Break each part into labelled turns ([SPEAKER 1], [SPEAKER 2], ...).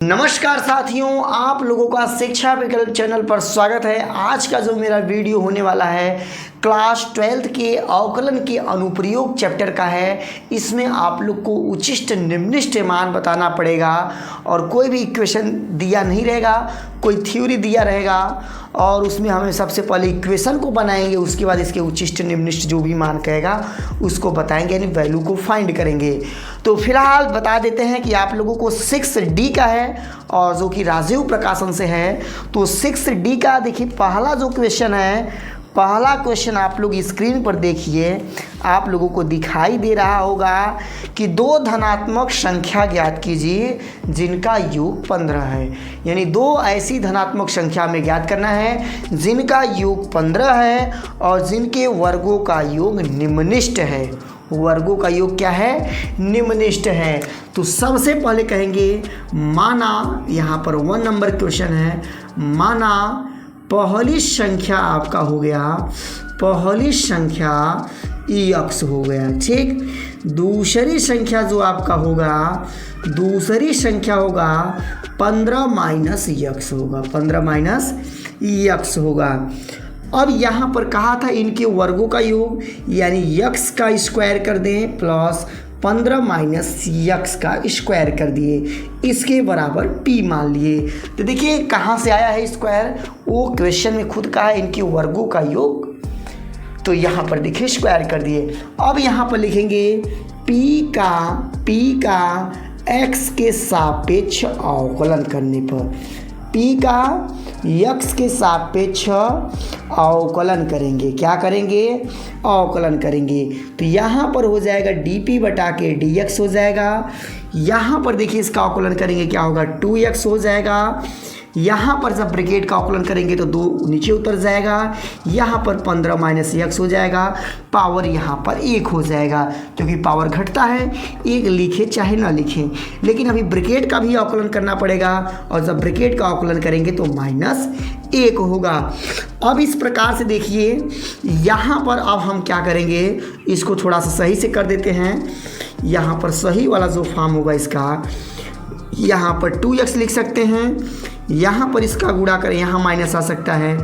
[SPEAKER 1] नमस्कार साथियों, आप लोगों का शिक्षा विकल्प चैनल पर स्वागत है। आज का जो मेरा वीडियो होने वाला है क्लास 12th के अवकलन के अनुप्रयोग चैप्टर का है। इसमें आप लोग को उचिष्ट निम्निष्ट मान बताना पड़ेगा और कोई भी इक्वेशन दिया नहीं रहेगा, कोई थ्योरी दिया रहेगा और उसमें हमें सबसे पहले इक्वेशन को बनाएंगे, उसके बाद इसके उचिष्ट निम्निष्ट जो भी मान कहेगा उसको बताएंगे, यानी वैल्यू को फाइंड करेंगे। तो फिलहाल बता देते हैं कि आप लोगों को 6D का है और जो कि राजीव प्रकाशन से है। तो 6D का देखिए पहला जो क्वेश्चन है, पहला क्वेश्चन आप लोग स्क्रीन पर देखिए, आप लोगों को दिखाई दे रहा होगा कि दो धनात्मक संख्या ज्ञात कीजिए जिनका योग 15 है। यानी दो ऐसी धनात्मक संख्या में ज्ञात करना है जिनका योग 15 है और जिनके वर्गों का योग निम्निष्ट है। वर्गों का योग क्या है? निम्निष्ट है। तो सबसे पहले कहेंगे, माना यहाँ पर 1 नंबर क्वेश्चन है, माना पहली संख्या आपका हो गया, पहली संख्या x हो गया, ठीक। दूसरी संख्या जो आपका होगा, दूसरी संख्या होगा 15 माइनस x होगा, 15 माइनस x होगा। अब यहाँ पर कहा था इनके वर्गों का योग, यानी x का स्क्वायर कर दें प्लस 15 माइनस x का स्क्वायर कर दिए, इसके बराबर p मान लिए। तो देखिए कहाँ से आया है स्क्वायर, वो क्वेश्चन में खुद कहा है इनके वर्गों का योग, तो यहाँ पर देखिए स्क्वायर कर दिए। अब यहाँ पर लिखेंगे p का x के सापेक्ष अवकलन करने पर, p का x के सापेक्ष अवकलन करेंगे। क्या करेंगे? अवकलन करेंगे। तो यहाँ पर हो जाएगा dp बटा के dx हो जाएगा। यहाँ पर देखिए इसका अवकलन करेंगे, क्या होगा? 2x हो जाएगा। यहाँ पर जब ब्रैकेट का अवकलन करेंगे तो 2 नीचे उतर जाएगा। यहाँ पर 15 माइनस x हो जाएगा, पावर यहाँ पर 1 हो जाएगा, क्योंकि पावर घटता है, 1 लिखे चाहे ना लिखें, लेकिन अभी ब्रैकेट का भी अवकलन करना पड़ेगा और जब ब्रैकेट का अवकलन करेंगे तो -1 होगा। अब इस प्रकार से देखिए यहाँ पर अब हम क्या करेंगे, इसको थोड़ा सा सही से कर देते हैं। यहाँ पर सही वाला जो फॉर्म होगा इसका, यहाँ पर 2x लिख सकते हैं, यहाँ पर इसका गुणा करें, यहाँ माइनस आ सकता है,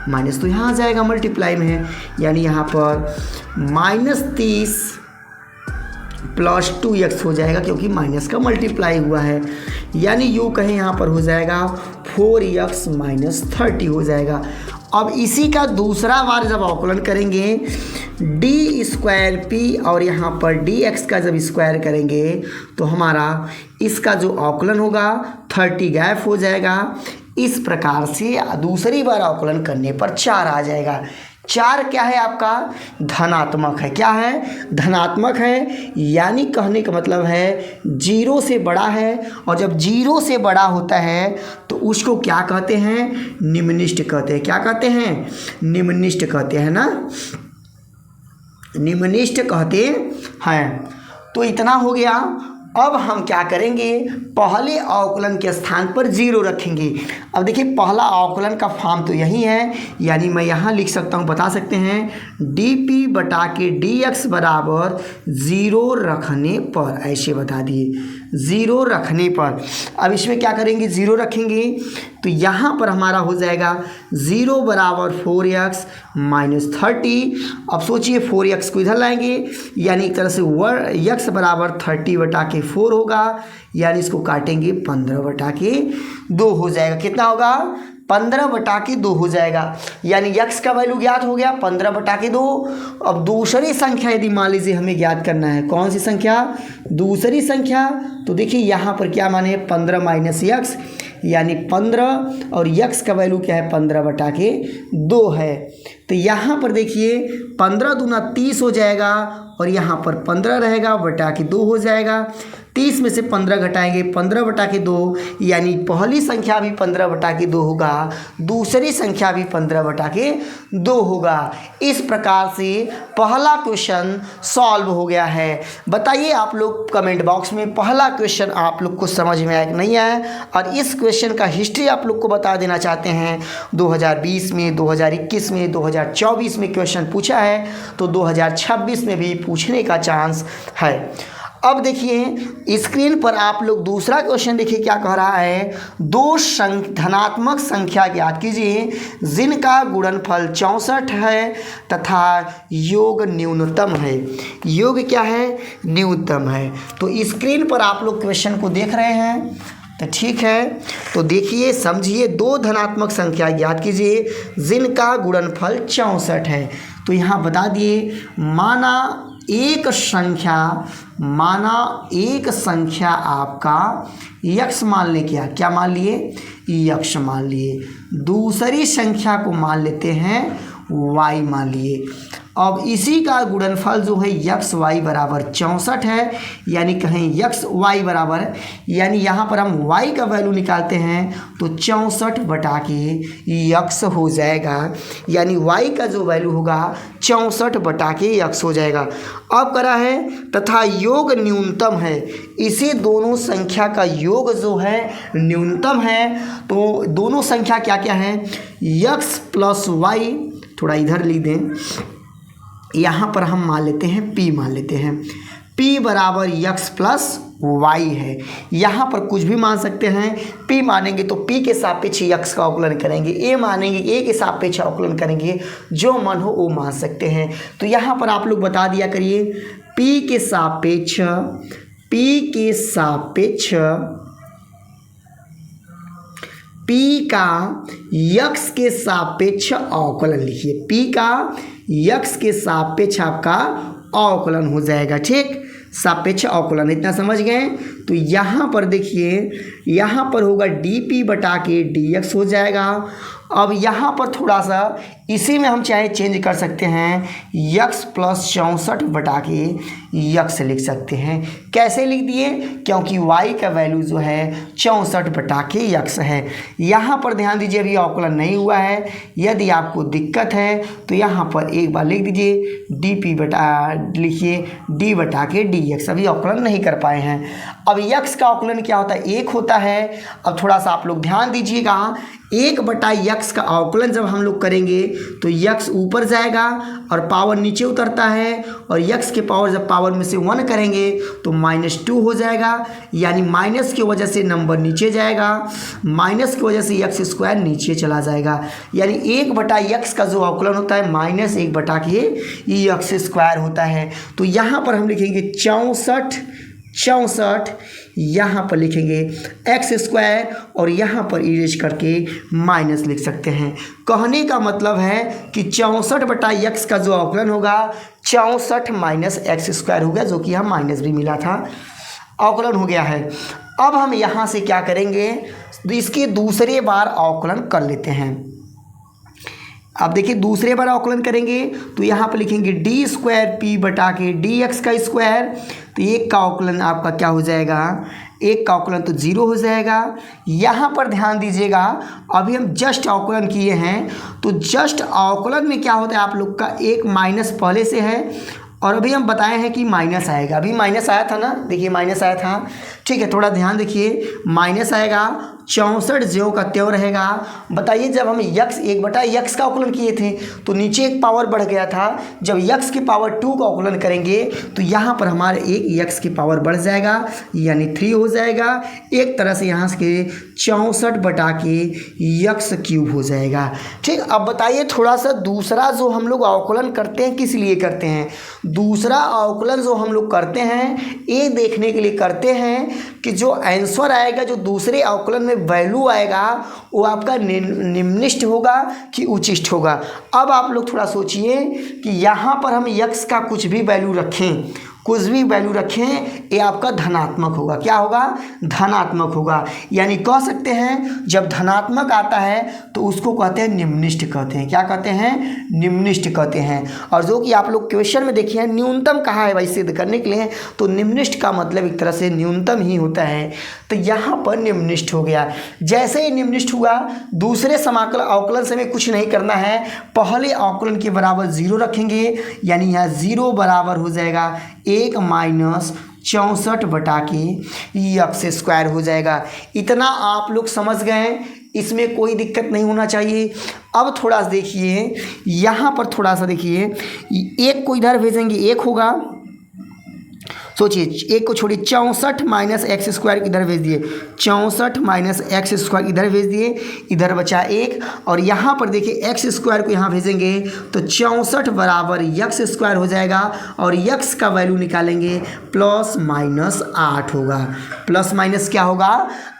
[SPEAKER 1] माइनस तो यहाँ आ जाएगा, मल्टीप्लाई में है, यानी यहाँ पर -30 प्लस 2x हो जाएगा, क्योंकि माइनस का मल्टीप्लाई हुआ है, यानी यूँ कहें यहाँ पर हो जाएगा 4x माइनस 30 हो जाएगा। अब इसी का दूसरा बार जब अवकलन करेंगे डी स्क्वायर पी और यहाँ पर dx का जब स्क्वायर करेंगे तो हमारा इसका जो अवकलन होगा 30 गायब हो जाएगा। इस प्रकार से दूसरी बार अवकलन करने पर 4 आ जाएगा। 4 क्या है आपका? धनात्मक है। क्या है? धनात्मक है, यानी कहने का मतलब है 0 से बड़ा है, और जब 0 से बड़ा होता है तो उसको क्या कहते हैं? निम्निष्ट कहते हैं। क्या कहते हैं? निम्निष्ट कहते हैं ना, निम्निष्ट कहते हैं। तो इतना हो गया। अब हम क्या करेंगे, पहले अवकलन के स्थान पर 0 रखेंगे। अब देखिए पहला अवकलन का फॉर्म तो यही है, यानी मैं यहाँ लिख सकता हूँ, बता सकते हैं dp बटा के dx बराबर 0 रखने पर, ऐसे बता दिए 0 रखने पर। अब इसमें क्या करेंगे, 0 रखेंगे तो यहाँ पर हमारा हो जाएगा 0 बराबर 4x माइनस 30। अब सोचिए 4x को इधर लाएंगे, यानी एक तरह से x बराबर 30 बटा के 4 होगा, यानी इसको काटेंगे 15 बटा के 2 हो जाएगा। कितना होगा? 15 बटा के 2 हो जाएगा, यानी x का वैल्यू ज्ञात हो गया 15 बटा के 2। अब दूसरी संख्या यदि मान लीजिए हमें ज्ञात करना है, कौन सी संख्या? दूसरी संख्या। तो देखिए यहाँ पर क्या माने, 15 माइनस x, यानी 15, और x का वैल्यू क्या है? 15 बटा के 2 है। तो यहाँ पर देखिए 15 दूना 30 हो जाएगा, और यहाँ पर 15 रहेगा, बटा के 2 हो जाएगा। 30 में से 15 घटाएंगे, 15 बटा के 2, यानी पहली संख्या भी 15 बटा के 2 होगा, दूसरी संख्या भी 15 बटा के 2 होगा। इस प्रकार से पहला क्वेश्चन सॉल्व हो गया है। बताइए आप लोग कमेंट बॉक्स में, पहला क्वेश्चन आप लोग को समझ में आया कि नहीं आया, और इस क्वेश्चन का हिस्ट्री आप लोग को बता देना चाहते हैं। 2020 में, 2021 में, 2024 में क्वेश्चन पूछा है, तो 2026 में भी पूछने का चांस है। अब देखिए स्क्रीन पर आप लोग दूसरा क्वेश्चन देखिए क्या कह रहा है। दो धनात्मक संख्या ज्ञात कीजिए जिनका गुणनफल 64 है तथा योग न्यूनतम है। योग क्या है? न्यूनतम है। तो स्क्रीन पर आप लोग क्वेश्चन को देख रहे हैं, तो ठीक है। तो देखिए समझिए, दो धनात्मक संख्या ज्ञात कीजिए जिनका गुणनफल 64 है। तो यहाँ बता दिए, माना एक संख्या आपका यक्स मान ले, क्या मान लिए? यक्स मान लिए। दूसरी संख्या को मान लेते हैं वाई मान लिए। अब इसी का गुणनफल जो है यक्स वाई बराबर 64 है, यानी कहें यक्स वाई बराबर, यानी यहाँ पर हम वाई का वैल्यू निकालते हैं तो 64 बटा के यक्स हो जाएगा, यानी वाई का जो वैल्यू होगा 64 बटा के यक्स हो जाएगा। अब करा है तथा योग न्यूनतम है, इसी दोनों संख्या का योग जो है न्यूनतम है। तो दोनों संख्या क्या क्या है? यक्स प्लस वाई, थोड़ा इधर लिख दें, यहाँ पर हम मान लेते हैं पी मान लेते हैं, पी बराबर यक्स प्लस वाई है। यहाँ पर कुछ भी मान सकते हैं। पी मानेंगे तो पी के सापेक्ष यक्स का अवकलन करेंगे, ए मानेंगे ए के सापेक्ष अवकलन करेंगे, जो मन हो वो मान सकते हैं। तो यहाँ पर आप लोग बता दिया करिए, पी के सापेक्ष पी का यक्स के सापेक्ष अवकलन लिखिए, पी का यक्स के सापेक्ष आपका अवकलन हो जाएगा। ठीक, सापेक्ष अवकलन, इतना समझ गए। तो यहाँ पर देखिए, यहाँ पर होगा डी पी बटा के डी एक्स हो जाएगा। अब यहाँ पर थोड़ा सा इसी में हम चाहे चेंज कर सकते हैं, यक्स प्लस 64 बटा के यक्स लिख सकते हैं। कैसे लिख दिए? क्योंकि y का वैल्यू जो है 64 बटा के यक्स है। यहाँ पर ध्यान दीजिए, अभी अवकलन नहीं हुआ है। यदि आपको दिक्कत है तो यहाँ पर एक बार लिख दीजिए, डी पी बटा, लिखिए डी बटा के डी एक्स, अभी अवकलन नहीं कर पाए हैं। अब यक्स का अवकलन क्या होता है? 1 होता है। अब थोड़ा सा आप लोग ध्यान दीजिएगा, 1 बटा यक्स का अवकलन जब हम लोग करेंगे तो यक्स ऊपर जाएगा और पावर नीचे उतरता है, और यक्स के पावर जब पावर में से 1 करेंगे तो -2 हो जाएगा, यानी माइनस की वजह से नंबर नीचे जाएगा, माइनस की वजह से यक्स स्क्वायर नीचे चला जाएगा, यानी 1 बटा यक्स का जो अवकलन होता है -1 बटा के यक्स स्क्वायर होता है। तो यहाँ पर हम लिखेंगे 64, यहाँ पर लिखेंगे एक्स स्क्वायर और यहाँ पर इरेज करके माइनस लिख सकते हैं। कहने का मतलब है कि 64 बटा यक्स का जो अवकलन होगा 64 माइनस एक्स स्क्वायर हो गया, जो कि यहाँ माइनस भी मिला था, अवकलन हो गया है। अब हम यहाँ से क्या करेंगे, इसके दूसरे बार अवकलन कर लेते हैं। अब देखिए दूसरे बार अवकलन करेंगे तो यहाँ पर लिखेंगे डी स्क्वायर पी बटा के डी एक्स का स्क्वायर। तो एक का अवकलन आपका क्या हो जाएगा? एक का अवकलन तो 0 हो जाएगा। यहाँ पर ध्यान दीजिएगा, अभी हम जस्ट अवकलन किए हैं, तो जस्ट अवकलन में क्या होता है आप लोग का, एक माइनस पहले से है और अभी हम बताए हैं कि माइनस आएगा। अभी माइनस आया था ना, देखिए माइनस आया था। ठीक है, थोड़ा ध्यान देखिए, माइनस आएगा, 64 ज्यों का त्यों रहेगा। बताइए, जब हम यक्स 1 बटा यक्स का अवकलन किए थे तो नीचे एक पावर बढ़ गया था, जब यक्स की पावर 2 का अवकलन करेंगे तो यहाँ पर हमारे एक यक्स की पावर बढ़ जाएगा, यानी 3 हो जाएगा। एक तरह से यहाँ से 64 बटा के यक्स क्यूब हो जाएगा। ठीक, अब बताइए थोड़ा सा दूसरा जो हम लोग अवकलन करते हैं किस लिए करते हैं? दूसरा अवकलन जो हम लोग करते हैं ये देखने के लिए करते हैं कि जो आंसर आएगा, जो दूसरे अवकलन में वैल्यू आएगा, वो आपका निम्निष्ठ होगा कि उच्चिष्ठ होगा। अब आप लोग थोड़ा सोचिए कि यहाँ पर हम यक्स का कुछ भी वैल्यू रखें, ये आपका धनात्मक होगा। क्या होगा? धनात्मक होगा। यानी कह सकते हैं जब धनात्मक आता है तो उसको कहते हैं निम्निष्ठ कहते हैं। क्या कहते हैं? निम्निष्ठ कहते हैं। और जो कि आप लोग क्वेश्चन में देखिए न्यूनतम कहा है भाई सिद्ध करने के लिए, तो निम्निष्ठ का मतलब एक तरह से न्यूनतम ही होता है। तो यहाँ पर निम्निष्ठ हो गया। जैसे ही निम्निष्ठ हुआ, दूसरे समाकल अवकलन से हमें कुछ नहीं करना है, पहले अवकलन के बराबर 0 रखेंगे, यानी यहाँ 0 बराबर हो जाएगा 1 माइनस 64 बटा के यक्स स्क्वायर हो जाएगा। इतना आप लोग समझ गए, इसमें कोई दिक्कत नहीं होना चाहिए। अब थोड़ा सा देखिए, यहाँ पर थोड़ा सा देखिए, 1 को इधर भेजेंगे 1 होगा, सोचिए, एक को छोड़िए, 64 माइनस एक्स स्क्वायर इधर भेज दिए, 64 माइनस एक्स स्क्वायर इधर भेज दिए, इधर बचा 1, और यहाँ पर देखिए एक्स स्क्वायर को यहाँ भेजेंगे तो 64 बराबर यक्स स्क्वायर हो जाएगा, और यक्स का वैल्यू निकालेंगे प्लस माइनस 8 होगा। प्लस माइनस क्या होगा?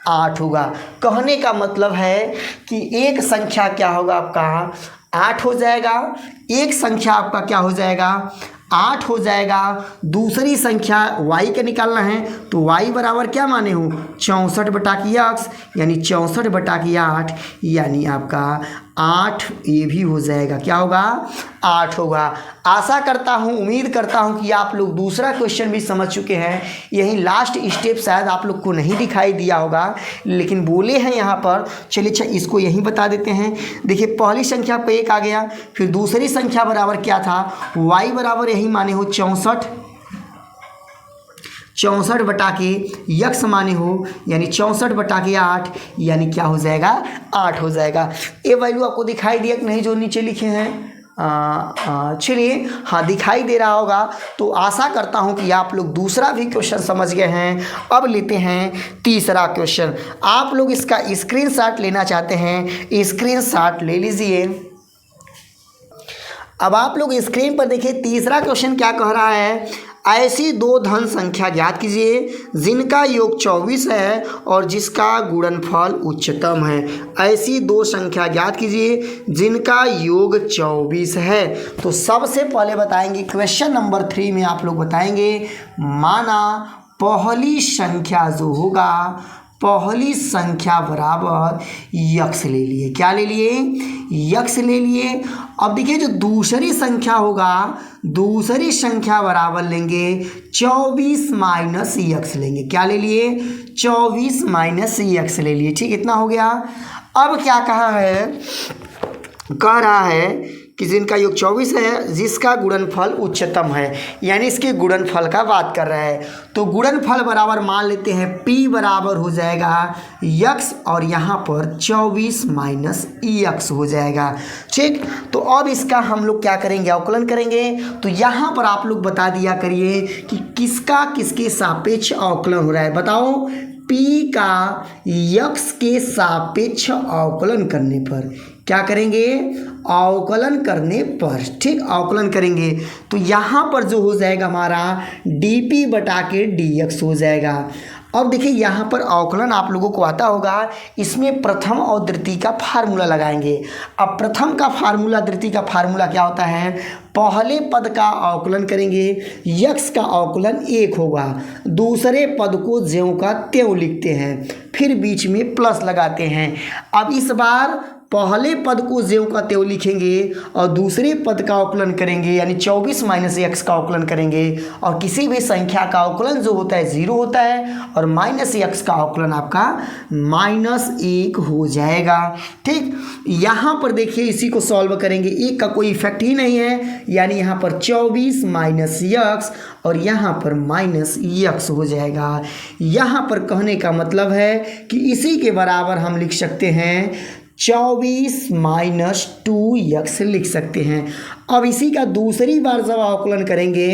[SPEAKER 1] 8 होगा। कहने का मतलब है कि एक संख्या क्या होगा आपका? 8 हो जाएगा। एक संख्या आपका क्या हो जाएगा? 8 हो जाएगा। दूसरी संख्या y का निकालना है तो y बराबर क्या माने हो? 64 बटा की यक्स, यानी 64 बटा की 8, यानी आपका 8 ये भी हो जाएगा। क्या होगा? 8 होगा। आशा करता हूँ, उम्मीद करता हूँ कि आप लोग दूसरा क्वेश्चन भी समझ चुके हैं। यही लास्ट स्टेप शायद आप लोग को नहीं दिखाई दिया होगा, लेकिन बोले हैं यहाँ पर। चलिए अच्छा, इसको यहीं बता देते हैं। देखिए, पहली संख्या पे 1 आ गया, फिर दूसरी संख्या बराबर क्या था? y बराबर यही माने हो 64, 64 बटा के यक्स माने हो, यानी 64 बटा के 8, यानी क्या हो जाएगा? 8 हो जाएगा। ये वैल्यू आपको दिखाई दिया कि नहीं जो नीचे लिखे हैं? चलिए, हाँ दिखाई दे रहा होगा। तो आशा करता हूँ कि आप लोग दूसरा भी क्वेश्चन समझ गए हैं। अब लेते हैं तीसरा क्वेश्चन। आप लोग इसका स्क्रीनशॉट लेना चाहते हैं, स्क्रीनशॉट ले लीजिए। अब आप लोग स्क्रीन पर देखिए, तीसरा क्वेश्चन क्या कह रहा है? ऐसी दो धन संख्या ज्ञात कीजिए जिनका योग 24 है और जिसका गुणनफल उच्चतम है। ऐसी दो संख्या ज्ञात कीजिए जिनका योग 24 है। तो सबसे पहले बताएंगे क्वेश्चन नंबर 3 में आप लोग बताएंगे, माना पहली संख्या जो होगा, पहली संख्या बराबर यक्स ले लिए। क्या ले लिए? यक्स ले लिए। अब देखिए, जो दूसरी संख्या होगा, दूसरी संख्या बराबर लेंगे 24 माइनस यक्स लेंगे। क्या ले लिए? 24 माइनस यक्स ले लिए। ठीक, इतना हो गया। अब क्या कहा है? कह रहा है कि जिनका योग 24 है, जिसका गुणनफल उच्चतम है, यानी इसके गुणनफल का बात कर रहा है। तो गुणनफल बराबर मान लेते हैं p बराबर हो जाएगा यक्स, और यहाँ पर 24 माइनस यक्स हो जाएगा। ठीक, तो अब इसका हम लोग क्या करेंगे? अवकलन करेंगे। तो यहाँ पर आप लोग बता दिया करिए कि किसका किसके सापेक्ष अवकलन हो रहा है। बताओ, p का यक्स के सापेक्ष अवकलन करने पर क्या करेंगे? अवकलन करने पर। ठीक, अवकलन करेंगे तो यहाँ पर जो हो जाएगा हमारा dp बटा के dx हो जाएगा। अब देखिए, यहाँ पर अवकलन आप लोगों को आता होगा, इसमें प्रथम और द्वितीय का फार्मूला लगाएंगे। अब प्रथम का फार्मूला, द्वितीय का फार्मूला क्या होता है? पहले पद का अवकलन करेंगे, यक्स का अवकलन 1 होगा, दूसरे पद को ज्यों का त्यों लिखते हैं, फिर बीच में प्लस लगाते हैं। अब इस बार पहले पद को ज्यों का त्यों लिखेंगे और दूसरे पद का अवकलन करेंगे, यानी 24 माइनस एक्स का अवकलन करेंगे। और किसी भी संख्या का अवकलन जो होता है 0 होता है, और माइनस एक्स का अवकलन आपका -1 हो जाएगा। ठीक, यहाँ पर देखिए, इसी को सॉल्व करेंगे, 1 का कोई इफेक्ट ही नहीं है, यानी यहाँ पर 24 माइनस एक्स और यहाँ पर माइनस यक्स हो जाएगा। यहाँ पर कहने का मतलब है कि इसी के बराबर हम लिख सकते हैं 24 माइनस 2x लिख सकते हैं। अब इसी का दूसरी बार जब अवकलन करेंगे,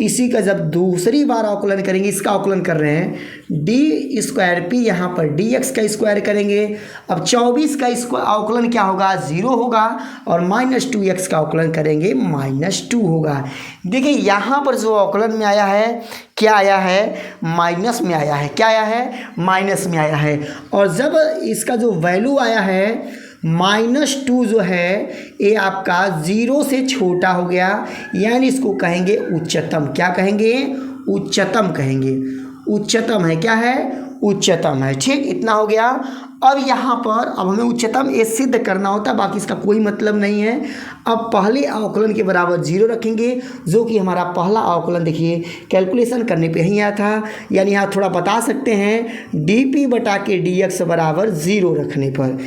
[SPEAKER 1] इसी का जब दूसरी बार अवकलन करेंगे, इसका अवकलन कर रहे हैं डी स्क्वायर पी, यहाँ पर dx का स्क्वायर करेंगे। अब 24 का अवकलन क्या होगा? 0 होगा, और -2x का अवकलन करेंगे -2 होगा। देखिए, यहाँ पर जो अवकलन में आया है, क्या आया है? माइनस में आया है। क्या आया है? माइनस में आया है। और जब इसका जो वैल्यू आया है -2 जो है, ये आपका 0 से छोटा हो गया, यानी इसको कहेंगे उच्चतम। क्या कहेंगे? उच्चतम कहेंगे। उच्चतम है। क्या है? उच्चतम है। ठीक, इतना हो गया। अब यहाँ पर अब हमें उच्चतम ये सिद्ध करना होता है, बाकी इसका कोई मतलब नहीं है। अब पहले अवकलन के बराबर 0 रखेंगे, जो कि हमारा पहला अवकलन देखिए कैलकुलेशन करने पे ही आया था, यानी यहाँ थोड़ा बता सकते हैं dp बटा के dx बराबर 0 रखने पर।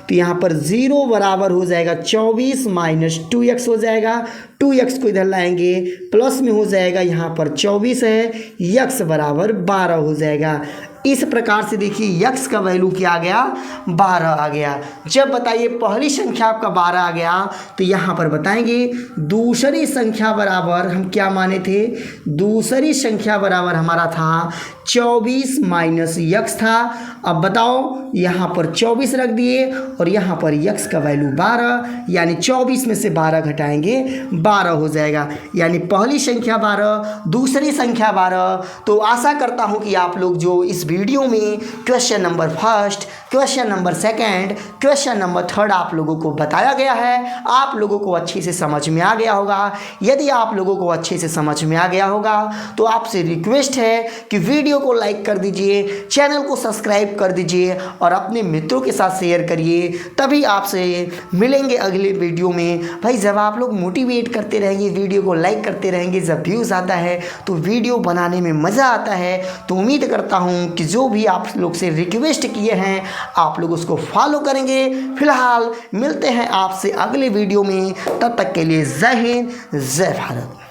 [SPEAKER 1] तो यहाँ पर 0 बराबर हो जाएगा 24 माइनस 2x हो जाएगा। 2x को इधर लाएंगे, प्लस में हो जाएगा, यहाँ पर 24 है, x बराबर 12 हो जाएगा। इस प्रकार से देखिए x का वैल्यू क्या आ गया, 12 आ गया। जब बताइए पहली संख्या आपका 12 आ गया तो यहाँ पर बताएंगे दूसरी संख्या बराबर हम क्या माने थे, दूसरी संख्या बराबर हमारा था 24 माइनस x था। अब बताओ यहाँ पर 24 रख दिए और यहाँ पर x का वैल्यू 12, यानी 24 में से 12 घटाएंगे 12 हो जाएगा, यानी पहली संख्या 12 दूसरी संख्या 12। तो आशा करता हूँ कि आप लोग जो इस वीडियो में question number first, question number second, question number third आप लोगों को बताया गया है, आप लोगों को अच्छे से समझ में आ गया होगा। यदि आप लोगों को अच्छे से समझ में आ गया होगा तो आपसे रिक्वेस्ट है कि वीडियो को लाइक कर दीजिए, चैनल को सब्सक्राइब कर दीजिए और अपने मित्रों के साथ शेयर करिए। तभी आपसे मिलेंगे अगले वीडियो में। भाई जब आप लोग मोटिवेट करते रहेंगे, वीडियो को लाइक करते रहेंगे, जब व्यूज़ आता है तो वीडियो बनाने में मज़ा आता है। तो उम्मीद करता हूँ कि जो भी आप लोग से रिक्वेस्ट किए हैं आप लोग उसको फॉलो करेंगे। फिलहाल मिलते हैं आपसे अगले वीडियो में, तब तक के लिए जय हिंद, जय भारत।